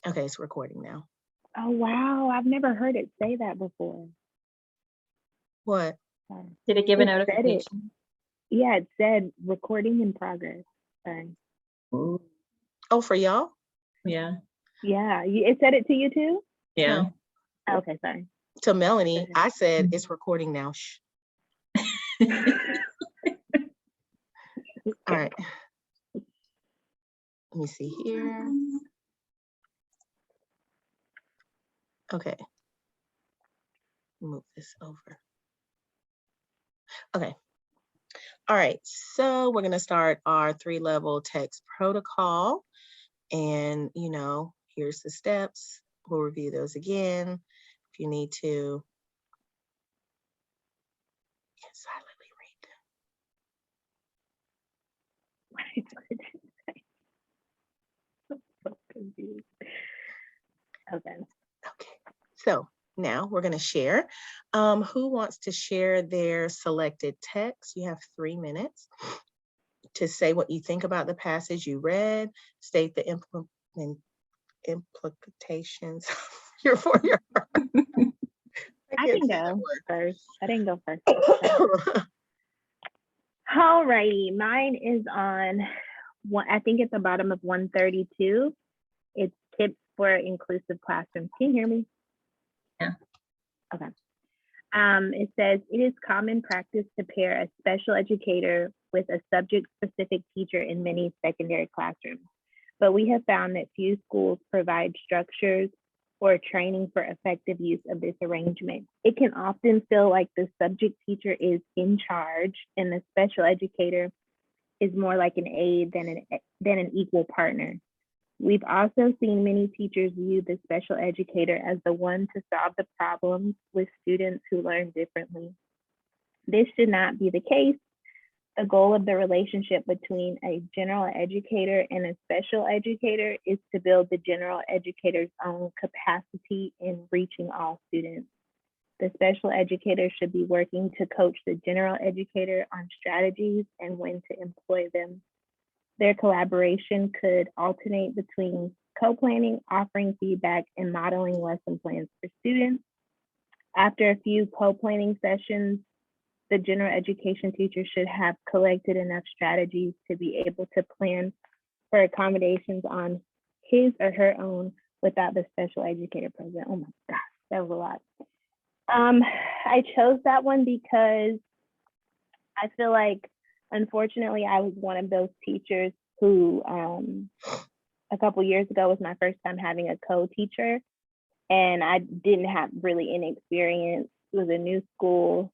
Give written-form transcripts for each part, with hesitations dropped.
Okay, it's recording now. Oh, wow. I've never heard it say that before. What? Sorry. Did it give a It said it. notification? Yeah, it said recording in progress. Sorry. Ooh, Oh, for y'all? yeah, Yeah, it said it to you too? yeah. No. Okay, sorry. To Melanie, Okay. I said it's recording now. Shh. All right. Let me see here. Okay. Move this over. Okay. All right. So we're going to start our 3-level text protocol. And, here's the steps. We'll review those again. If you need to, you can silently read them. What did it say? I'm so confused. Okay. Okay. So now we're going to share. Who wants to share their selected text? You have 3 minutes to say what you think about the passage you read, state the implications for your. I can go first. I didn't go first. word. Alrighty, mine is on I think at the bottom of 132. It's tips for inclusive classrooms. Can you hear me? Yeah. Okay. It says it is common practice to pair a special educator with a subject-specific teacher in many secondary classrooms, but we have found that few schools provide structures or training for effective use of this arrangement. It can often feel like the subject teacher is in charge and the special educator is more like an aide than an equal partner. We've also seen many teachers view the special educator as the one to solve the problems with students who learn differently. This should not be the case. The goal of the relationship between a general educator and a special educator is to build the general educator's own capacity in reaching all students. The special educator should be working to coach the general educator on strategies and when to employ them. Their collaboration could alternate between co-planning, offering feedback, and modeling lesson plans for students. After a few co-planning sessions, the general education teacher should have collected enough strategies to be able to plan for accommodations on his or her own without the special educator present. Oh my gosh, that was a lot. I chose that one because I feel like, unfortunately, I was one of those teachers who a couple years ago was my first time having a co-teacher, and I didn't have really any experience. It was a new school,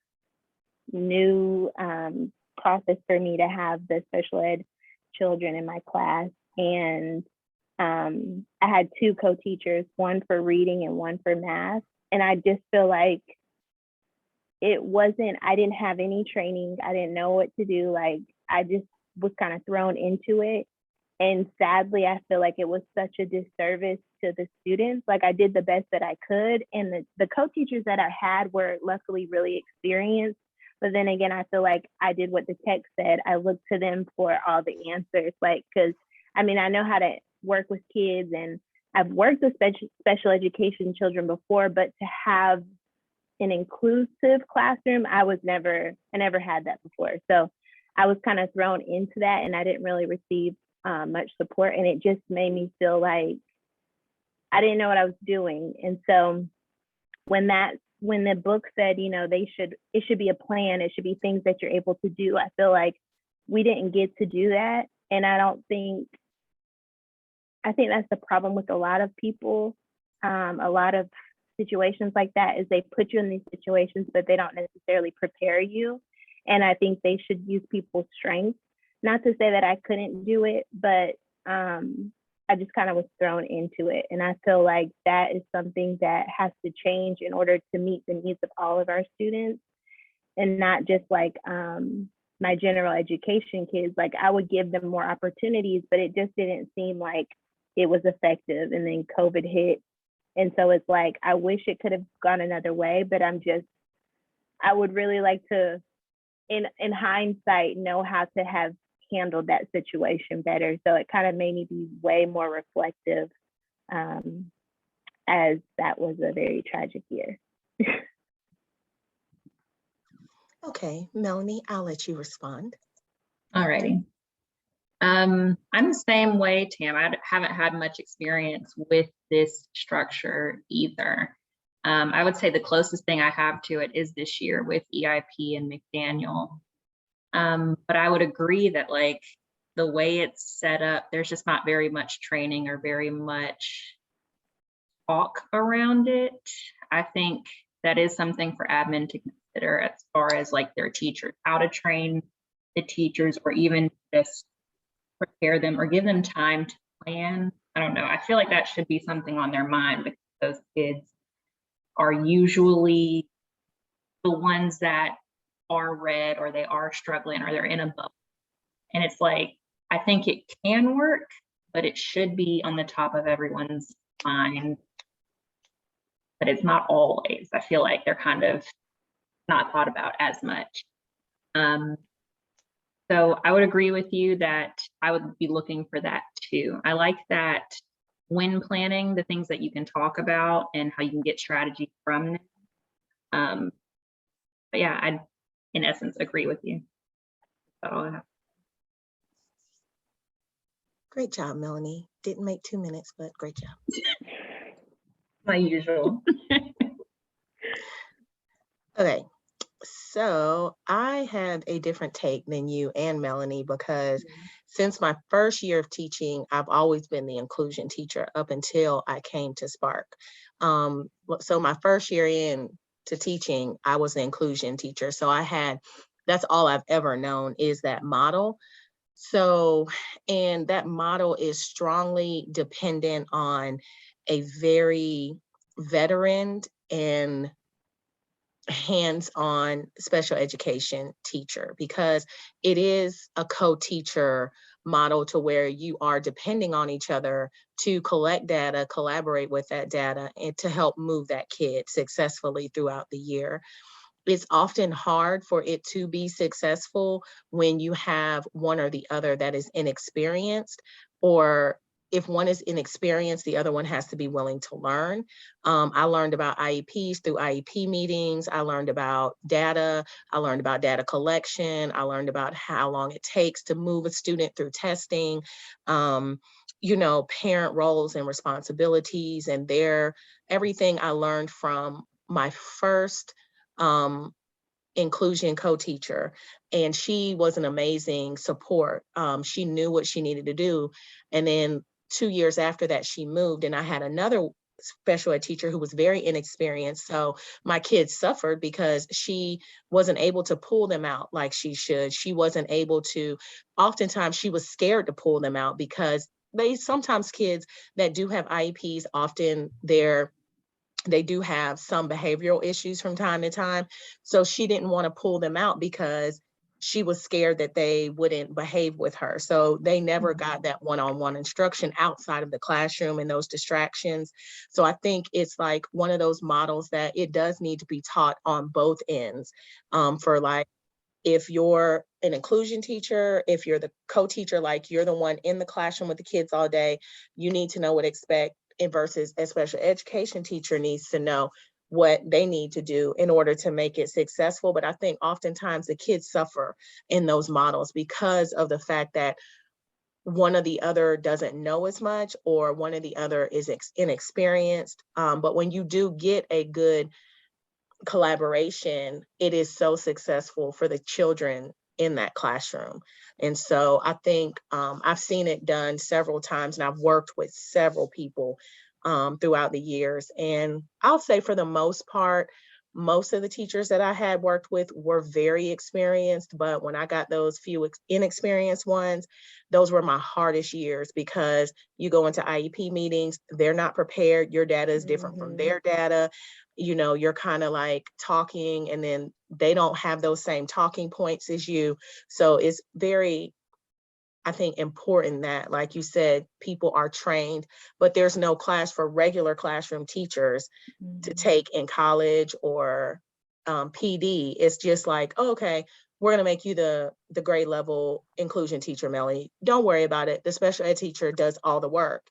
new process for me to have the special ed children in my class. And I had 2 co-teachers, one for reading and one for math. And I just feel like I didn't have any training. I didn't know what to do. Like, I just was kind of thrown into it. And sadly, I feel like it was such a disservice to the students. Like, I did the best that I could. And the co-teachers that I had were luckily really experienced. But then again, I feel like I did what the text said. I looked to them for all the answers. Like, because I know how to work with kids and I've worked with special education children before, but to have an inclusive classroom, I never had that before. So I was kind of thrown into that and I didn't really receive much support. And it just made me feel like I didn't know what I was doing. And so when the book said, it should be a plan, it should be things that you're able to do, I feel like we didn't get to do that. And I think that's the problem with a lot of people, a lot of situations like that, is they put you in these situations, but they don't necessarily prepare you. And I think they should use people's strengths. Not to say that I couldn't do it, but I just kind of was thrown into it. And I feel like that is something that has to change in order to meet the needs of all of our students, and not just like my general education kids. Like, I would give them more opportunities, but it just didn't seem like it was effective. And then COVID hit. And so it's like, I wish it could have gone another way, but I would really like to, in hindsight, know how to have handled that situation better. So it kind of made me be way more reflective as that was a very tragic year. Okay, Melanie, I'll let you respond. Alrighty. I'm the same way, Tam. I haven't had much experience with this structure either. I would say the closest thing I have to it is this year with EIP and McDaniel. But I would agree that like the way it's set up, there's just not very much training or very much talk around it. I think that is something for admin to consider as far as like their teachers, how to train the teachers, or even just prepare them or give them time to plan. I don't know. I feel like that should be something on their mind, because those kids are usually the ones that are red, or they are struggling, or they're in a bubble. And it's like, I think it can work, but it should be on the top of everyone's mind. But it's not always. I feel like they're kind of not thought about as much. So I would agree with you that I would be looking for that too. I like that when planning, the things that you can talk about and how you can get strategy from them. But yeah, I, in essence, agree with you. That's all I have. Great job, Melanie. Didn't make 2 minutes, but great job. My usual. Okay, so I have a different take than you and Melanie, because since my first year of teaching, I've always been the inclusion teacher up until I came to Spark. So my first year into teaching, I was the inclusion teacher. So that's all I've ever known is that model. So, and that model is strongly dependent on a very veteran and hands-on special education teacher, because it is a co-teacher model to where you are depending on each other to collect data, collaborate with that data, and to help move that kid successfully throughout the year. It's often hard for it to be successful when you have one or the other that is inexperienced, or if one is inexperienced, the other one has to be willing to learn. I learned about IEPs through IEP meetings. I learned about data. I learned about data collection. I learned about how long it takes to move a student through testing, you know, parent roles and responsibilities, and everything I learned from my first inclusion co-teacher, and she was an amazing support. She knew what she needed to do. And then 2 years after that, she moved, and I had another special ed teacher who was very inexperienced. So my kids suffered because she wasn't able to pull them out like she should. She wasn't able to, oftentimes she was scared to pull them out, because sometimes kids that do have IEPs, often they do have some behavioral issues from time to time. So she didn't want to pull them out because she was scared that they wouldn't behave with her. So they never got that one-on-one instruction outside of the classroom and those distractions. So I think it's like one of those models that it does need to be taught on both ends, for like, if you're an inclusion teacher, if you're the co-teacher, like you're the one in the classroom with the kids all day, you need to know what to expect, versus a special education teacher needs to know what they need to do in order to make it successful. But I think oftentimes the kids suffer in those models because of the fact that one or the other doesn't know as much, or one or the other is inexperienced. But when you do get a good collaboration, it is so successful for the children in that classroom. And so I think I've seen it done several times, and I've worked with several people throughout the years. And I'll say for the most part, most of the teachers that I had worked with were very experienced, but when I got those few inexperienced ones, those were my hardest years, because you go into IEP meetings, they're not prepared, your data is different from their data. You know, you're kind of like talking, and then they don't have those same talking points as you. So it's very, I think, important that, like you said, people are trained, but there's no class for regular classroom teachers to take in college or PD. It's just like, oh, okay, we're gonna make you the grade level inclusion teacher, Melanie. Don't worry about it. The special ed teacher does all the work.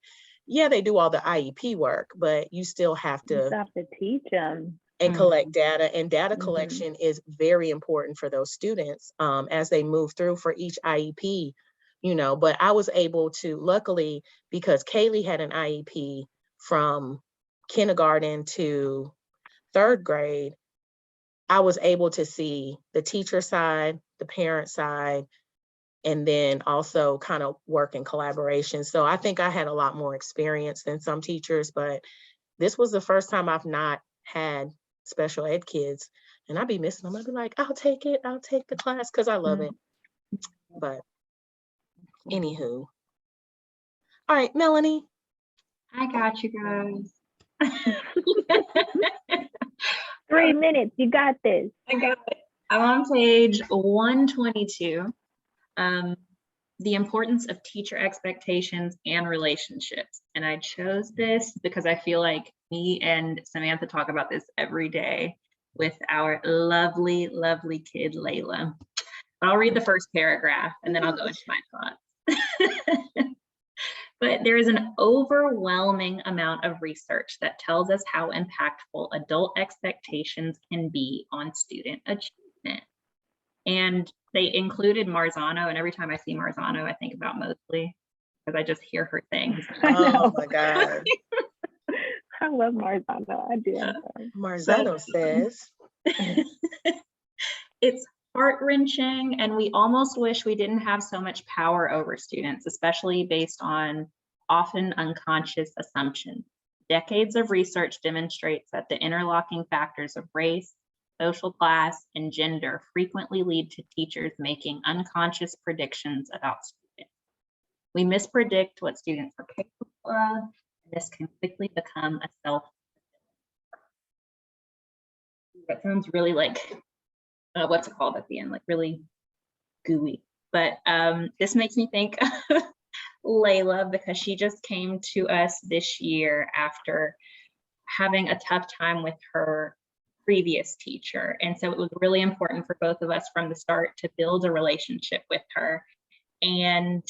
yeah, they do all the IEP work, but you still have You to still have to teach them. and collect data, and data Mhm. collection is very important for those students as they move through for each IEP, you know. But I was able to, luckily, because Kaylee had an IEP from kindergarten to 3rd grade, I was able to see the teacher side, the parent side, and then also kind of work in collaboration. So I think I had a lot more experience than some teachers, but this was the first time I've not had special ed kids, and I'd be missing them. I'd be like, I'll take it. I'll take the class because I love it. But anywho, all right, Melanie. I got you guys. 3 minutes, you got this. I got it. I'm on page 122. The importance of teacher expectations and relationships. And I chose this because I feel like me and Samantha talk about this every day with our lovely, lovely kid, Layla. I'll read the first paragraph and then I'll go into my thoughts. But there is an overwhelming amount of research that tells us how impactful adult expectations can be on student achievement. And they included Marzano, and every time I see Marzano, I think about Mosley because I just hear her things. Oh my God. I love Marzano. I do. Marzano says, it's heart-wrenching, and we almost wish we didn't have so much power over students, especially based on often unconscious assumptions. Decades of research demonstrates that the interlocking factors of race, social class, and gender frequently lead to teachers making unconscious predictions about students. We mispredict what students are capable of, and this can quickly become a self. That sounds really like, what's it called at the end? Like really gooey. But this makes me think of Layla because she just came to us this year after having a tough time with her previous teacher. And so it was really important for both of us from the start to build a relationship with her. And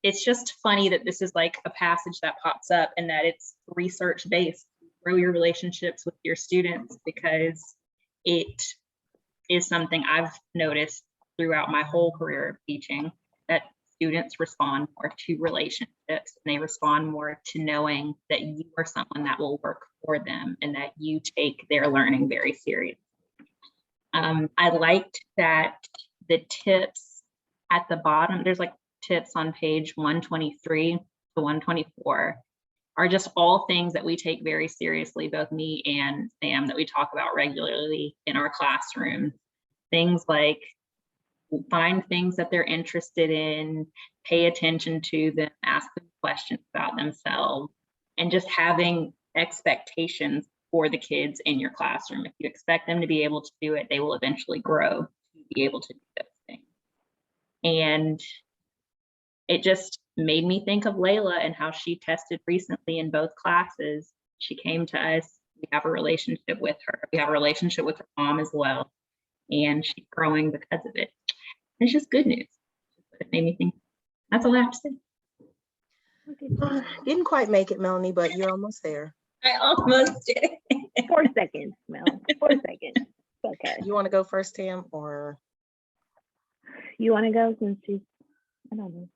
it's just funny that this is like a passage that pops up and that it's research based. Grow your relationships with your students, because it is something I've noticed throughout my whole career of teaching, that students respond more to relationships, and they respond more to knowing that you are someone that will work for them and that you take their learning very seriously. I liked that the tips at the bottom, there's like tips on page 123 to 124, are just all things that we take very seriously, both me and Sam, that we talk about regularly in our classroom. Things like find things that they're interested in, pay attention to them, ask them questions about themselves, and just having expectations for the kids in your classroom. If you expect them to be able to do it, they will eventually grow to be able to do those things. And it just made me think of Layla and how she tested recently in both classes. She came to us. We have a relationship with her. We have a relationship with her mom as well. And she's growing because of it. It's just good news. It made me think. That's all I have to say. Didn't quite make it, Melanie, but you're almost there. I almost did. 4 seconds, Mel. 4 seconds. Okay. You want to go first, Tam, or? You want to go since she's, I don't know.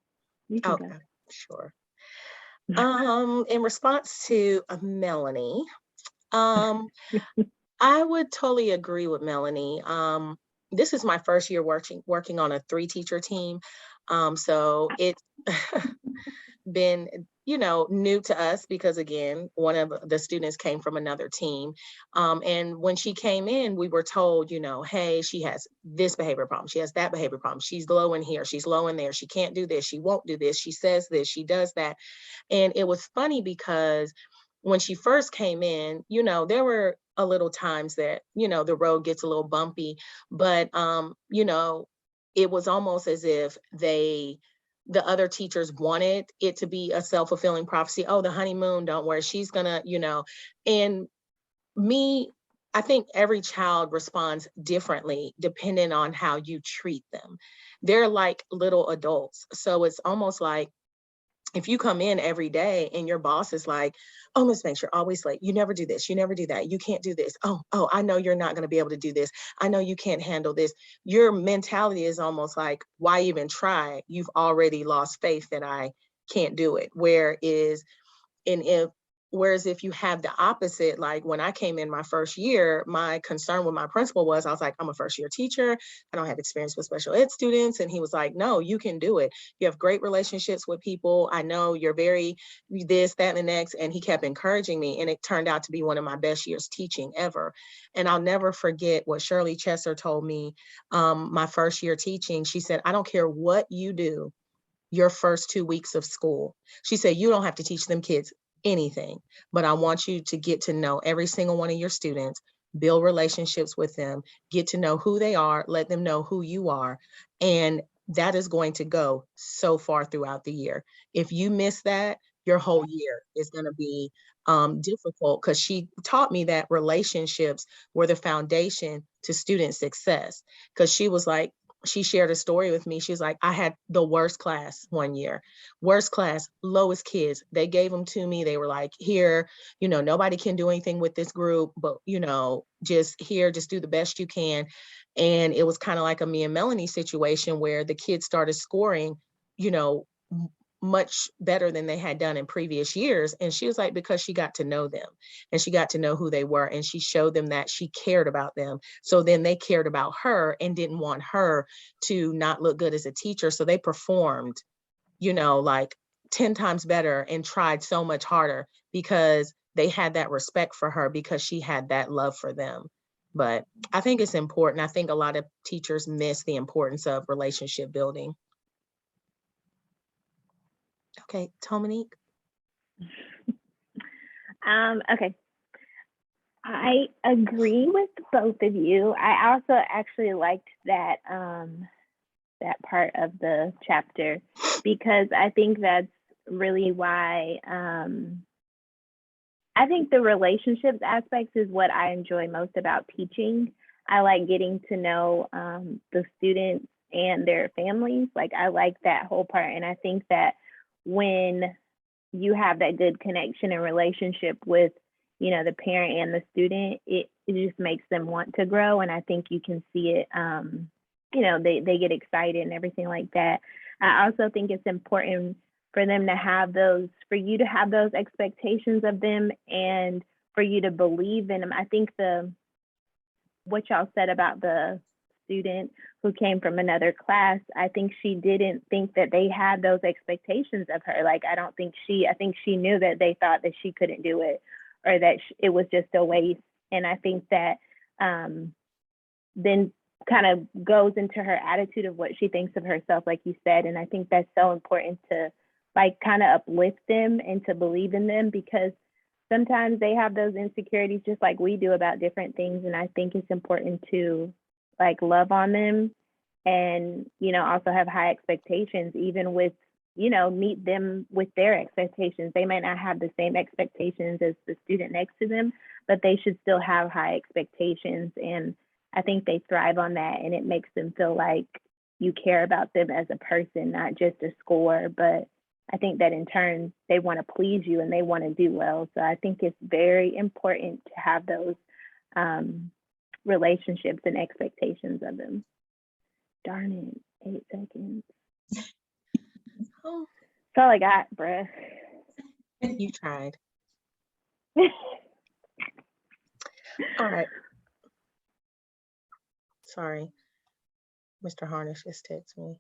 You can Okay, go. sure. In response to Melanie, I would totally agree with Melanie. This is my first year working on a 3-teacher team. So it's been, new to us because, again, one of the students came from another team. And when she came in, we were told, hey, she has this behavior problem. She has that behavior problem. She's low in here. She's low in there. She can't do this. She won't do this. She says this. She does that. And it was funny because when she first came in, there were a little times that, the road gets a little bumpy, but, it was almost as if the other teachers wanted it to be a self-fulfilling prophecy. Oh, the honeymoon, don't worry, she's gonna, and me, I think every child responds differently depending on how you treat them. They're like little adults. So it's almost like if you come in every day and your boss is like, oh, Miss Banks, you're always late. You never do this. You never do that. You can't do this. Oh, I know you're not going to be able to do this. I know you can't handle this. Your mentality is almost like, why even try? You've already lost faith that I can't do it. Whereas if you have the opposite, like when I came in my first year, my concern with my principal was, I was like, I'm a first year teacher. I don't have experience with special ed students. And he was like, no, you can do it. You have great relationships with people. I know you're very this, that, and the next. And he kept encouraging me. And it turned out to be one of my best years teaching ever. And I'll never forget what Shirley Chesser told me my first year teaching. She said, I don't care what you do your first 2 weeks of school. She said, you don't have to teach them kids anything, but I want you to get to know every single one of your students, build relationships with them, get to know who they are, let them know who you are. And that is going to go so far throughout the year. If you miss that, your whole year is going to be difficult, because she taught me that relationships were the foundation to student success. Because she was like, she shared a story with me. She was like, I had the worst class one year, worst class, lowest kids. They gave them to me. They were like, here, nobody can do anything with this group, but, just here, just do the best you can. And it was kind of like a me and Melanie situation where the kids started scoring, much better than they had done in previous years. And she was like, because she got to know them and she got to know who they were, and she showed them that she cared about them. So then they cared about her and didn't want her to not look good as a teacher. So they performed, like 10 times better and tried so much harder because they had that respect for her, because she had that love for them. But I think it's important. I think a lot of teachers miss the importance of relationship building. Okay, Dominique. Okay. I agree with both of you. I also actually liked that that part of the chapter, because I think that's really why I think the relationships aspects is what I enjoy most about teaching. I like getting to know the students and their families. Like, I like that whole part. And I think that when you have that good connection and relationship with, the parent and the student, it just makes them want to grow. And I think you can see it, they get excited and everything like that. I also think it's important for them to have those, for you to have those expectations of them and for you to believe in them. I think what y'all said about the student who came from another class, I think she didn't think that they had those expectations of her. Like, I think she knew that they thought that she couldn't do it, or that it was just a waste. And I think that then kind of goes into her attitude of what she thinks of herself, like you said. And I think that's so important to kind of uplift them and to believe in them, because sometimes they have those insecurities just like we do about different things. And I think it's important to love on them and, also have high expectations, even with, meet them with their expectations. They might not have the same expectations as the student next to them, but they should still have high expectations. And I think they thrive on that. And it makes them feel like you care about them as a person, not just a score. But I think that in turn, they want to please you and they want to do well. So I think it's very important to have those relationships and expectations of them. Darn it, 8 seconds. Oh, That's all I got, bruh. you tried. All right. Sorry. Mr. Harnish just texted me.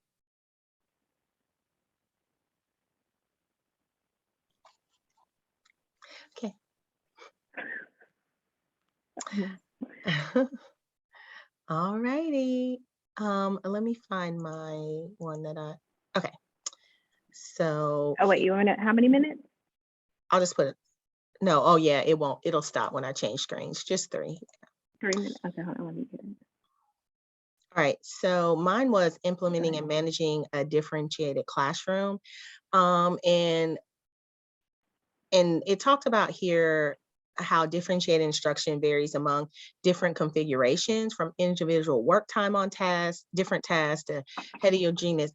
Okay. All righty. Let me find my one that okay. So. Oh, wait, you want how many minutes? I'll just put it. No, oh yeah, it won't. It'll stop when I change screens. Just 3. 3 minutes. Okay, hold on. Let me get it. All right, so mine was implementing and managing a differentiated classroom. And it talked about here how differentiated instruction varies among different configurations, from individual work time on tasks, different tasks, to heterogeneous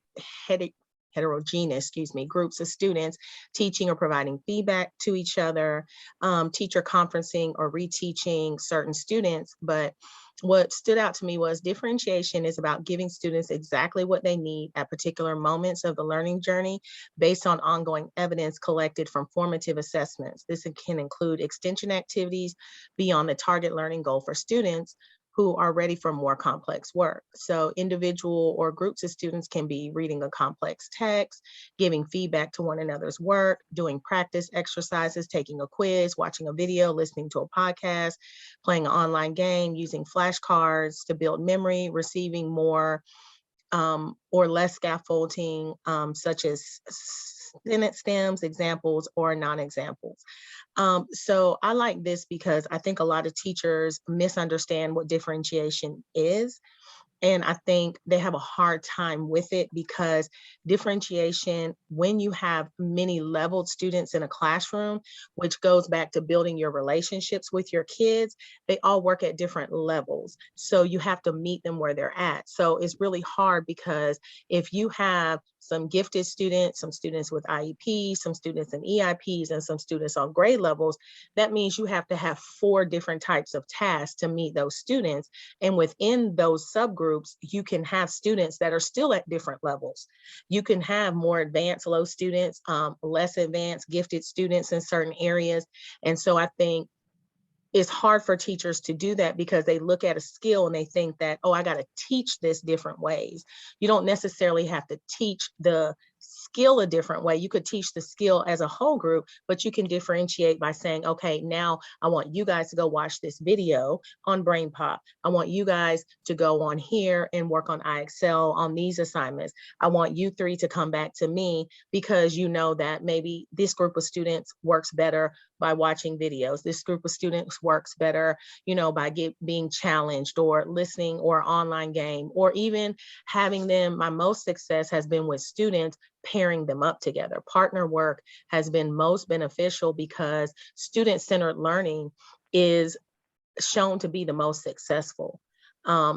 heterogeneous, excuse me, groups of students teaching or providing feedback to each other, teacher conferencing or reteaching certain students. But what stood out to me was differentiation is about giving students exactly what they need at particular moments of the learning journey based on ongoing evidence collected from formative assessments. This can include extension activities beyond the target learning goal for students who are ready for more complex work. So individual or groups of students can be reading a complex text, giving feedback to one another's work, doing practice exercises, taking a quiz, watching a video, listening to a podcast, playing an online game, using flashcards to build memory, receiving more or less scaffolding, such as sentence stems, examples, or non-examples. So I like this because I think a lot of teachers misunderstand what differentiation is. And I think they have a hard time with it because differentiation, when you have many leveled students in a classroom, which goes back to building your relationships with your kids, they all work at different levels. So you have to meet them where they're at. So it's really hard because if you have some gifted students, some students with IEPs, some students in EIPs, and some students on grade levels, that means you have to have 4 different types of tasks to meet those students. And within those subgroups, you can have students that are still at different levels. You can have more advanced low students, less advanced gifted students in certain areas. And so I think it's hard for teachers to do that because they look at a skill and they think that, oh, I got to teach this different ways. You don't necessarily have to teach the skill a different way. You could teach the skill as a whole group, but you can differentiate by saying, okay, now I want you guys to go watch this video on BrainPop. I want you guys to go on here and work on iExcel on these assignments. I want you 3 to come back to me because you know that maybe this group of students works better by watching videos. This group of students works better, you know, by being challenged or listening or online game, or even having them. My most success has been with students pairing them up together. Partner work has been most beneficial because student-centered learning is shown to be the most successful.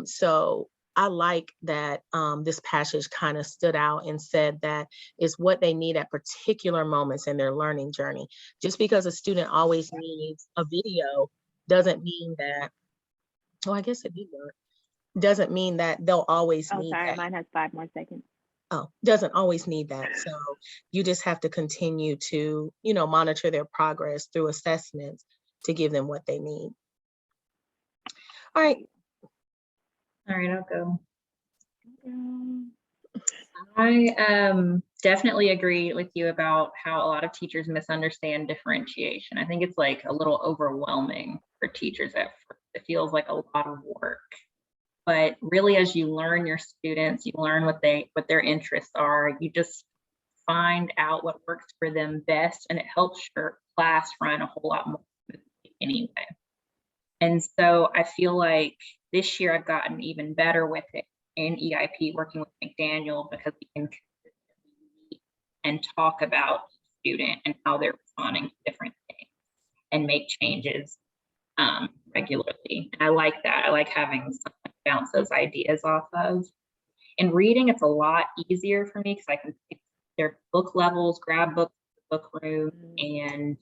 So I like that this passage kind of stood out and said that it's what they need at particular moments in their learning journey. Just because a student always needs a video doesn't mean that, oh, I guess it did work. Doesn't mean that they'll always Oh, need sorry, that. mine has 5 more seconds. Oh, doesn't always need that. So you just have to continue to, you know, monitor their progress through assessments to give them what they need. All right. All right, I'll go. I definitely agree with you about how a lot of teachers misunderstand differentiation. I think it's like a little overwhelming for teachers at first. It feels like a lot of work. But really, as you learn your students, you learn what their interests are. You just find out what works for them best, and it helps your class run a whole lot more smoothly anyway. And so I feel like this year I've gotten even better with it in EIP, working with McDaniel, because we can consistently meet and talk about student and how they're responding to different things and make changes regularly. And I like that. I like having something to bounce those ideas off of. In reading, it's a lot easier for me because I can pick their book levels, grab books in the book room, and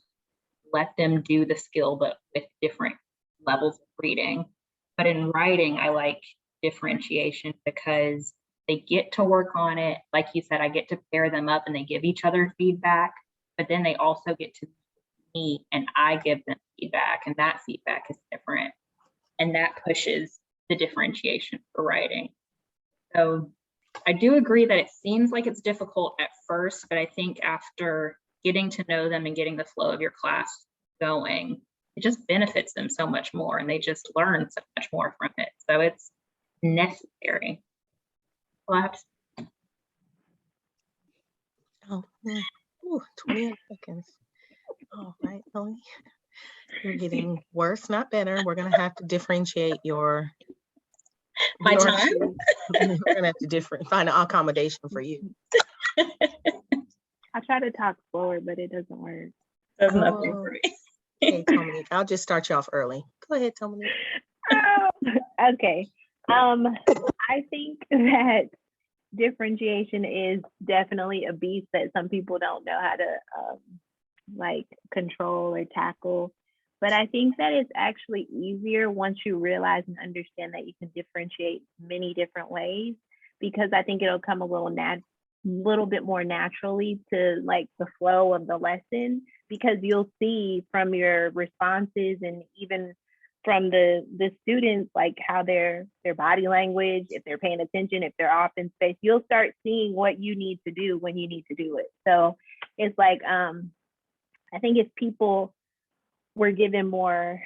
let them do the skill, but with different levels of reading. But in writing, I like differentiation because they get to work on it. Like you said, I get to pair them up and they give each other feedback, but then they also get to me and I give them feedback, and that feedback is different. And that pushes the differentiation for writing. So I do agree that it seems like it's difficult at first, but I think after getting to know them and getting the flow of your class going, it just benefits them so much more, and they just learn so much more from it. So it's necessary. Collapse. Oh, yeah. Ooh, 28 seconds. All right, Tony. You're getting worse, not better. We're gonna have to differentiate your My time? We're gonna have to find an accommodation for you. I try to talk forward, but it doesn't work. Does nothing for me. Okay, Dominique, I'll just start you off early. Go ahead, Dominique. Okay. I think that differentiation is definitely a beast that some people don't know how to like control or tackle. But I think that it's actually easier once you realize and understand that you can differentiate many different ways, because I think it'll come a little bit more naturally to like the flow of the lesson, because you'll see from your responses and even from the students, like how their body language, if they're paying attention, if they're off in space, you'll start seeing what you need to do when you need to do it. So it's like I think if people were given more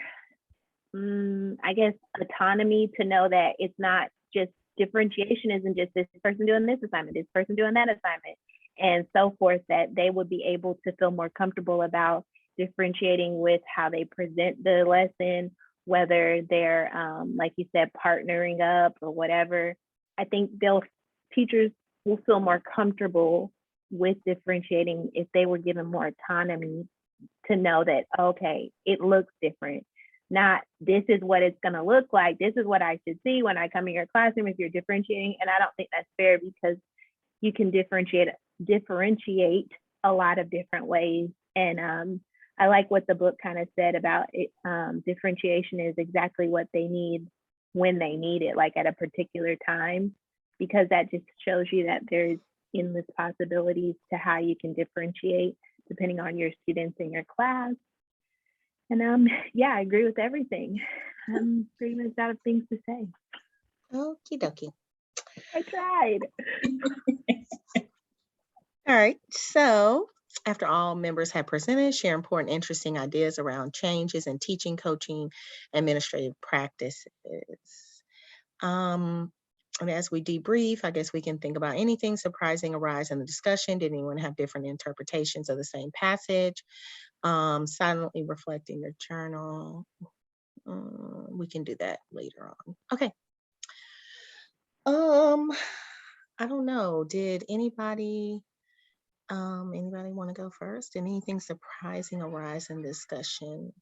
I guess autonomy to know that it's not just differentiation, isn't just this person doing this assignment, this person doing that assignment, and so forth, that they would be able to feel more comfortable about differentiating with how they present the lesson, whether they're like you said, partnering up or whatever. I think teachers will feel more comfortable with differentiating if they were given more autonomy to know that, okay, it looks different. Not this is what it's going to look like. This is what I should see when I come in your classroom if you're differentiating. And I don't think that's fair, because you can differentiate a lot of different ways. And I like what the book kind of said about it. Differentiation is exactly what they need when they need it, like at a particular time, because that just shows you that there's endless possibilities to how you can differentiate depending on your students in your class. And yeah, I agree with everything. I'm pretty much out of things to say. Okie dokie. I tried. All right. So after all members have presented, share important, interesting ideas around changes in teaching, coaching, administrative practices. And as we debrief, I guess we can think about anything surprising arise in the discussion. Did anyone have different interpretations of the same passage? Silently reflect in your journal. We can do that later on. Okay. I don't know. Did anybody want to go first? Did anything surprising arise in discussion?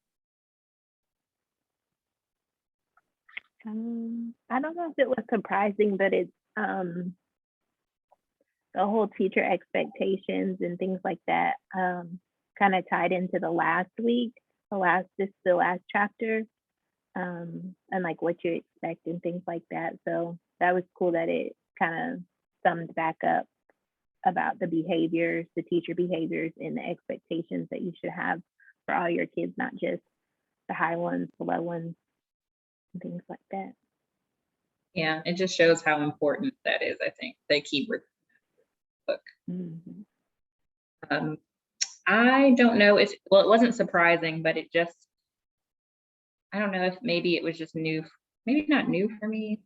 I don't know if it was surprising, but it's the whole teacher expectations and things like that kind of tied into the last chapter, and like what you expect and things like that. So that was cool that it kind of summed back up about the behaviors, the teacher behaviors, and the expectations that you should have for all your kids, not just the high ones, the low ones, and things like that. Yeah, it just shows how important that is. I think they keep book. Mm-hmm. I don't know if, well, it wasn't surprising, but it just, I don't know if maybe it was just new, maybe not new for me,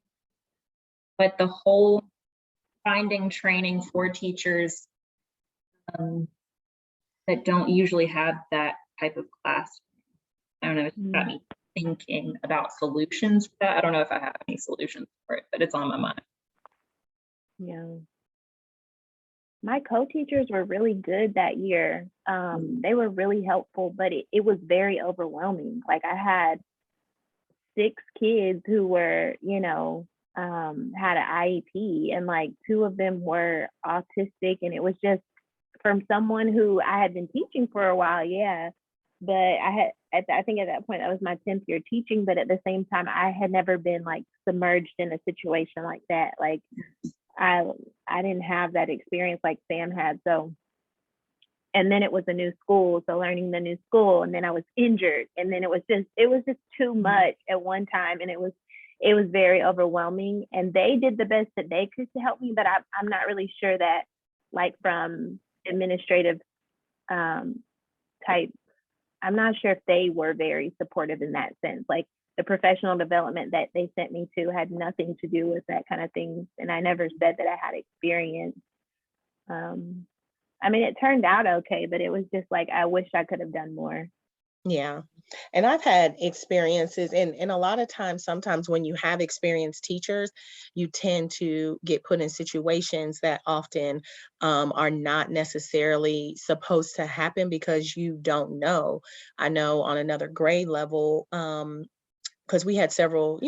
but the whole finding training for teachers that don't usually have that type of class. I don't know, it's got me thinking about solutions for that. I don't know if I have any solutions for it, but it's on my mind. Yeah. My co-teachers were really good that year. They were really helpful, but it was very overwhelming. Like I had 6 kids who were, had an IEP, and like 2 of them were autistic, and it was just from someone who I had been teaching for a while. Yeah. But I think at that point, that was my 10th year teaching, but at the same time, I had never been like submerged in a situation like that. Like I didn't have that experience like Sam had. So, and then it was a new school. So learning the new school, and then I was injured. And then it was just too much at one time. And it was very overwhelming, and they did the best that they could to help me. But I'm not really sure that like from administrative type, I'm not sure if they were very supportive in that sense. Like the professional development that they sent me to had nothing to do with that kind of thing. And I never said that I had experience. I mean, it turned out okay, but it was just like, I wish I could have done more. Yeah. And I've had experiences, and a lot of times, sometimes when you have experienced teachers, you tend to get put in situations that often are not necessarily supposed to happen because you don't know. I know on another grade level, because we had several,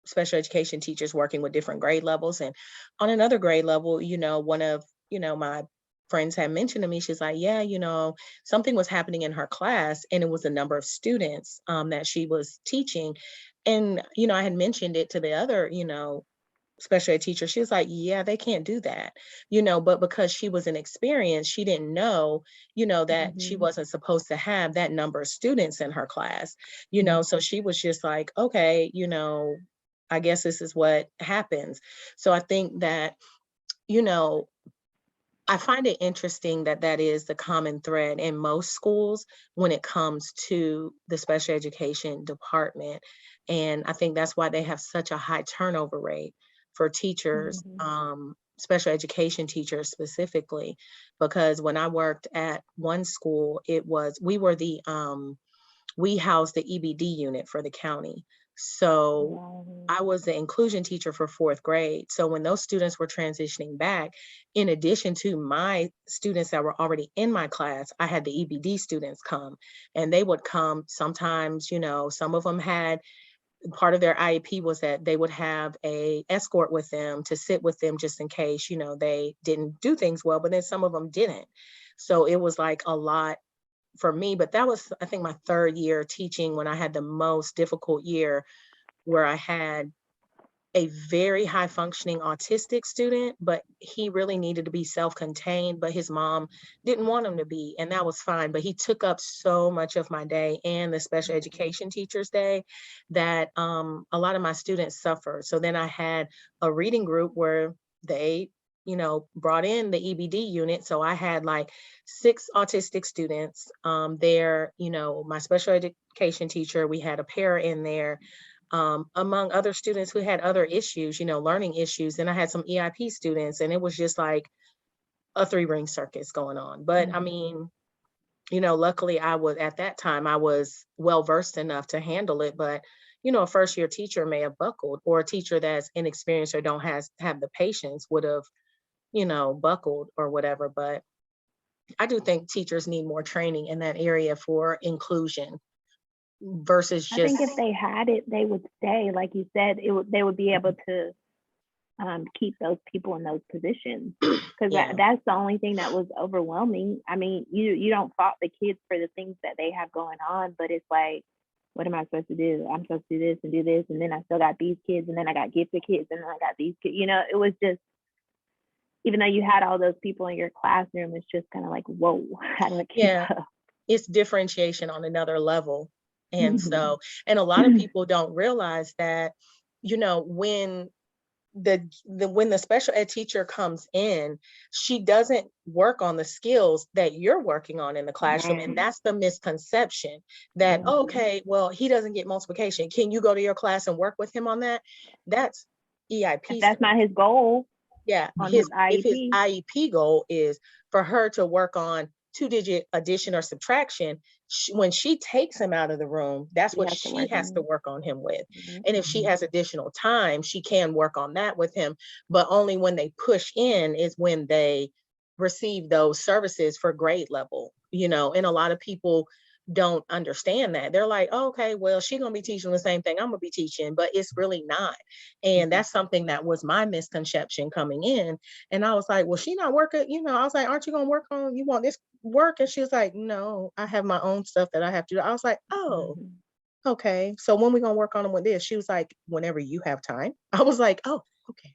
special education teachers working with different grade levels. And on another grade level, one of, my friends had mentioned to me, she's like, yeah, something was happening in her class, and it was a number of students that she was teaching. And, I had mentioned it to the other, special ed teacher. She was like, yeah, they can't do that, but because she was inexperienced, she didn't know, that she Mhm. wasn't supposed to have that number of students in her class, Mhm. so she was just like, okay, I guess this is what happens. So I think that, you know, I find it interesting that that is the common thread in most schools when it comes to the special education department. And I think that's why they have such a high turnover rate for teachers, Mhm. special education teachers specifically. Because when I worked at one school, we housed the EBD unit for the county. So Wow. I was the inclusion teacher for fourth grade. So when those students were transitioning back, in addition to my students that were already in my class, I had the EBD students come, and they would come sometimes, some of them had part of their IEP was that they would have a escort with them to sit with them just in case, they didn't do things well, but then some of them didn't. So it was like a lot for me, but that was, I think, my third year teaching when I had the most difficult year, where I had a very high functioning autistic student, but he really needed to be self-contained, but his mom didn't want him to be, and that was fine. But he took up so much of my day and the special education teacher's day that a lot of my students suffered. So then I had a reading group where they, brought in the EBD unit. So I had like 6 autistic students there, my special education teacher, we had a pair in there, among other students who had other issues, learning issues. And I had some EIP students, and it was just like a 3-ring circus going on. But I Mhm. mean, luckily at that time, I was well versed enough to handle it. But, a first year teacher may have buckled, or a teacher that's inexperienced or don't have the patience would have, buckled or whatever. But I do think teachers need more training in that area for inclusion versus I just, think if they had it, they would stay. Like you said, they would be able to keep those people in those positions. Because yeah, that's the only thing that was overwhelming. I mean, you don't fault the kids for the things that they have going on, but it's like, what am I supposed to do? I'm supposed to do this, and then I still got these kids, and then I got gifted kids, and then I got these kids. It was just, even though you had all those people in your classroom, it's just kind of like, whoa, how do I keep yeah. up? It's differentiation on another level. And Mhm. so, and a lot of people don't realize that, when when the special ed teacher comes in, she doesn't work on the skills that you're working on in the classroom. And Right. that's the misconception that, oh, Mhm. okay, well, he doesn't get multiplication. Can you go to your class and work with him on that? That's If EIP that's stuff. not his goal Yeah, on his if his IEP, IEP goal is for her to work on 2-digit addition or subtraction, when she takes him out of the room, that's he what has to she work has to on work on him with. it. And if she has additional time, she can work on that with him, but only when they push in is when they receive those services for grade level, and a lot of people don't understand that. They're like, oh, okay, well, she's gonna be teaching the same thing I'm gonna be teaching, but it's really not. And Mhm. that's something that was my misconception coming in. And I was like, well, she not working, I was like, aren't you gonna work on, you want this work? And she was like, no, I have my own stuff that I have to do. I was like, oh, Mhm. okay. So when we gonna work on them with this? She was like, whenever you have time. I was like, oh, okay.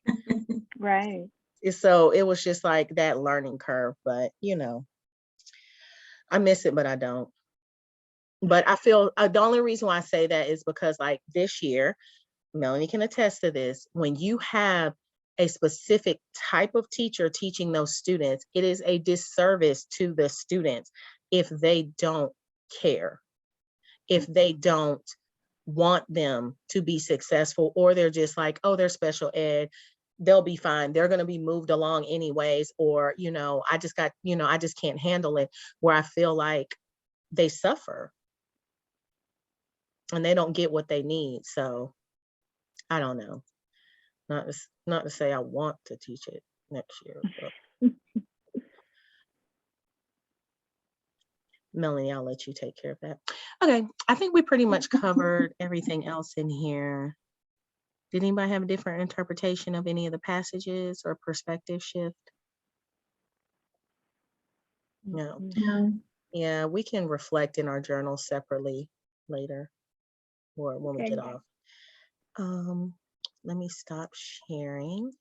Right. And so it was just like that learning curve, but I miss it, but I don't. But I feel the only reason why I say that is because like this year, Melanie can attest to this, when you have a specific type of teacher teaching those students, it is a disservice to the students if they don't care, if they don't want them to be successful, or they're just like, oh, they're special ed, they'll be fine, they're going to be moved along anyways, or I just can't handle it, where I feel like they suffer and they don't get what they need. So I don't know. Not to say I want to teach it next year, but Melanie, I'll let you take care of that. Okay, I think we pretty much covered everything else in here. Did anybody have a different interpretation of any of the passages or perspective shift? No. No. Yeah, we can reflect in our journal separately later or when we get Okay. off. Let me stop sharing.